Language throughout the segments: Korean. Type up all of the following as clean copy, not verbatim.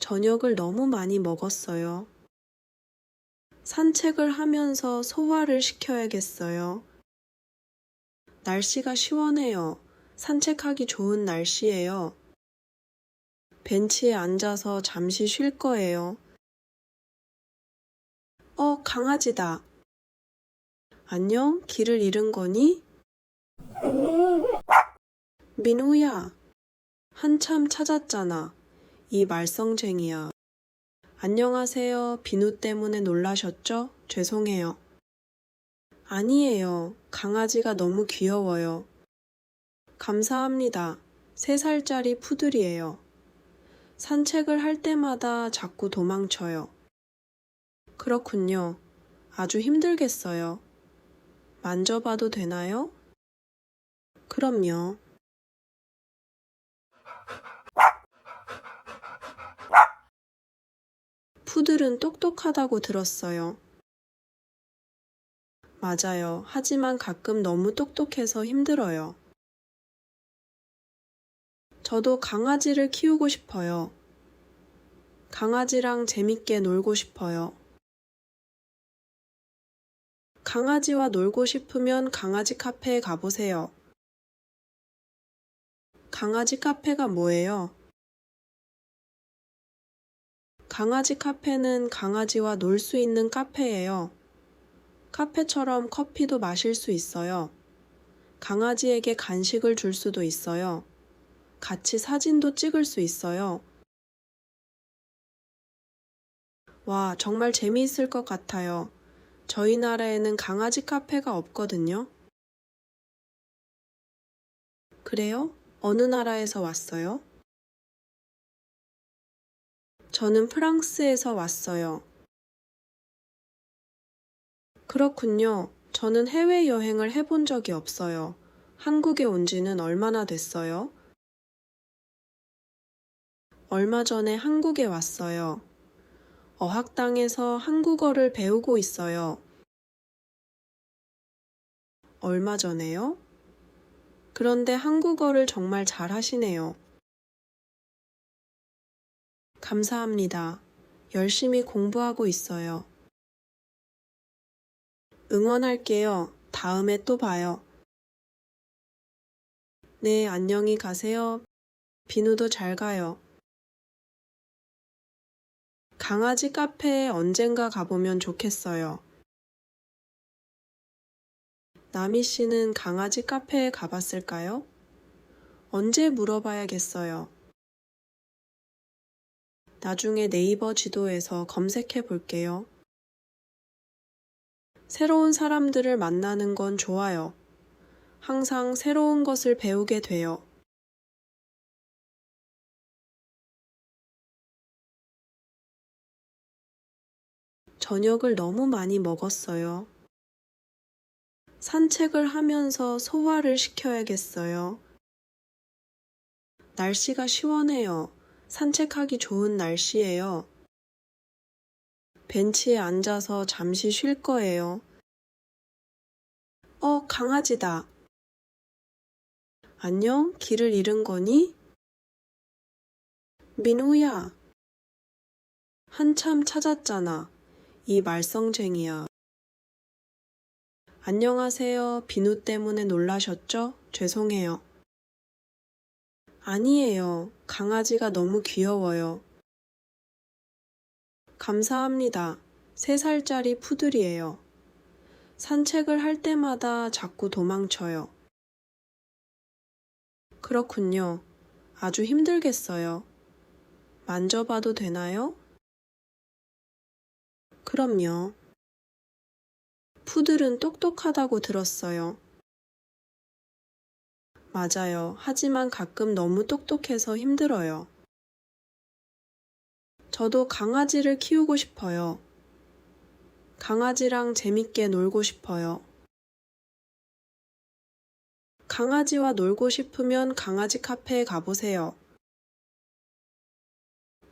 저녁을 너무 많이 먹었어요. 산책을 하면서 소화를 시켜야겠어요. 날씨가 시원해요. 산책하기 좋은 날씨예요. 벤치에 앉아서 잠시 쉴 거예요. 강아지다. 안녕, 길을 잃은 거니? 민호야, 한참 찾았잖아. 이 말썽쟁이야. 안녕하세요. 비누 때문에 놀라셨죠? 죄송해요. 아니에요. 강아지가 너무 귀여워요. 감사합니다. 3살짜리 푸들이에요. 산책을 할 때마다 자꾸 도망쳐요. 그렇군요. 아주 힘들겠어요. 만져봐도 되나요? 그럼요. 푸들은 똑똑하다고 들었어요. 맞아요. 하지만 가끔 너무 똑똑해서 힘들어요. 저도 강아지를 키우고 싶어요. 강아지랑 재밌게 놀고 싶어요. 강아지와 놀고 싶으면 강아지 카페에 가보세요. 강아지 카페가 뭐예요? 강아지 카페는 강아지와 놀 수 있는 카페예요. 카페처럼 커피도 마실 수 있어요. 강아지에게 간식을 줄 수도 있어요. 같이 사진도 찍을 수 있어요. 와, 정말 재미있을 것 같아요. 저희 나라에는 강아지 카페가 없거든요. 그래요? 어느 나라에서 왔어요? 저는 프랑스에서 왔어요. 그렇군요. 저는 해외여행을 해본 적이 없어요. 한국에 온 지는 얼마나 됐어요? 얼마 전에 한국에 왔어요. 어학당에서 한국어를 배우고 있어요. 얼마 전에요? 그런데 한국어를 정말 잘 하시네요. 감사합니다. 열심히 공부하고 있어요. 응원할게요. 다음에 또 봐요. 네, 안녕히 가세요. 비누도 잘 가요. 강아지 카페에 언젠가 가보면 좋겠어요. 나미 씨는 강아지 카페에 가봤을까요? 언제 물어봐야겠어요. 나중에 네이버 지도에서 검색해 볼게요. 새로운 사람들을 만나는 건 좋아요. 항상 새로운 것을 배우게 돼요. 저녁을 너무 많이 먹었어요. 산책을 하면서 소화를 시켜야겠어요. 날씨가 시원해요. 산책하기 좋은 날씨예요. 벤치에 앉아서 잠시 쉴 거예요. 강아지다. 안녕, 길을 잃은 거니? 민호야, 한참 찾았잖아. 이 말썽쟁이야. 안녕하세요. 비누 때문에 놀라셨죠? 죄송해요. 아니에요. 강아지가 너무 귀여워요. 감사합니다. 3살짜리 푸들이에요. 산책을 할 때마다 자꾸 도망쳐요. 그렇군요. 아주 힘들겠어요. 만져봐도 되나요? 그럼요. 푸들은 똑똑하다고 들었어요. 맞아요. 하지만 가끔 너무 똑똑해서 힘들어요. 저도 강아지를 키우고 싶어요. 강아지랑 재밌게 놀고 싶어요. 강아지와 놀고 싶으면 강아지 카페에 가보세요.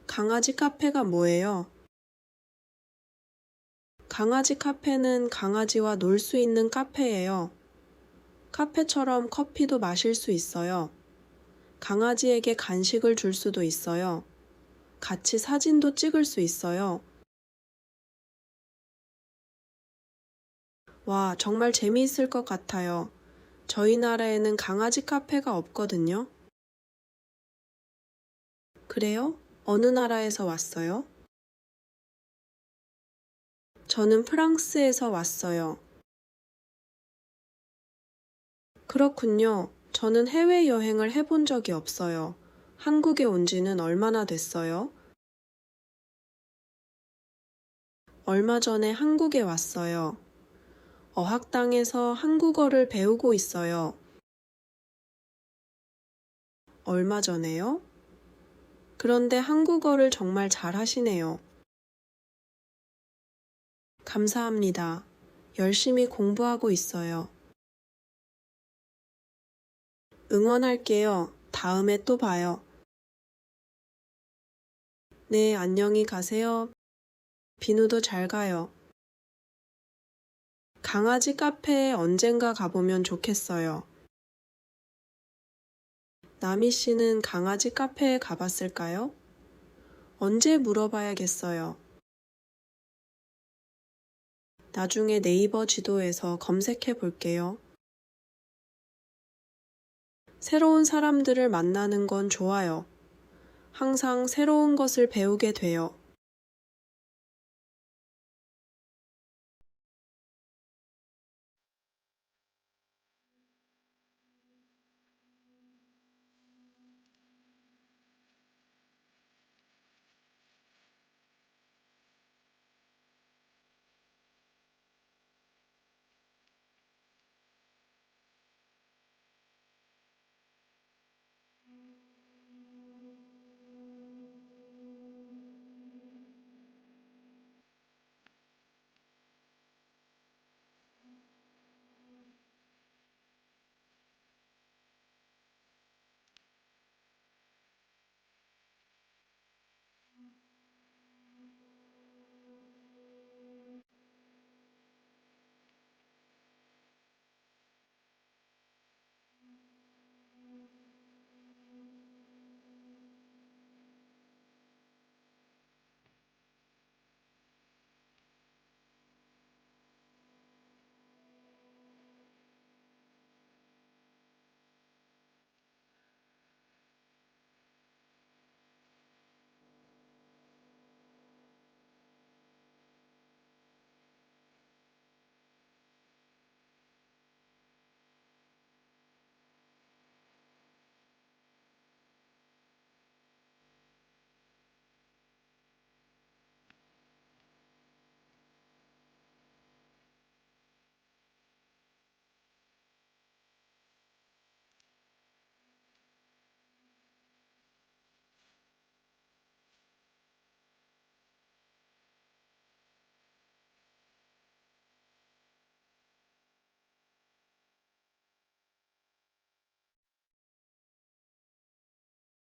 강아지 카페가 뭐예요? 강아지 카페는 강아지와 놀 수 있는 카페예요. 카페처럼 커피도 마실 수 있어요. 강아지에게 간식을 줄 수도 있어요. 같이 사진도 찍을 수 있어요. 와, 정말 재미있을 것 같아요. 저희 나라에는 강아지 카페가 없거든요. 그래요? 어느 나라에서 왔어요? 저는 프랑스에서 왔어요. 그렇군요. 저는 해외여행을 해본 적이 없어요. 한국에 온 지는 얼마나 됐어요? 얼마 전에 한국에 왔어요. 어학당에서 한국어를 배우고 있어요. 얼마 전에요? 그런데 한국어를 정말 잘 하시네요. 감사합니다. 열심히 공부하고 있어요. 응원할게요. 다음에 또 봐요. 네, 안녕히 가세요. 비누도 잘 가요. 강아지 카페에 언젠가 가보면 좋겠어요. 나미 씨는 강아지 카페에 가봤을까요? 언제 물어봐야겠어요. 나중에 네이버 지도에서 검색해 볼게요. 새로운 사람들을 만나는 건 좋아요. 항상 새로운 것을 배우게 돼요.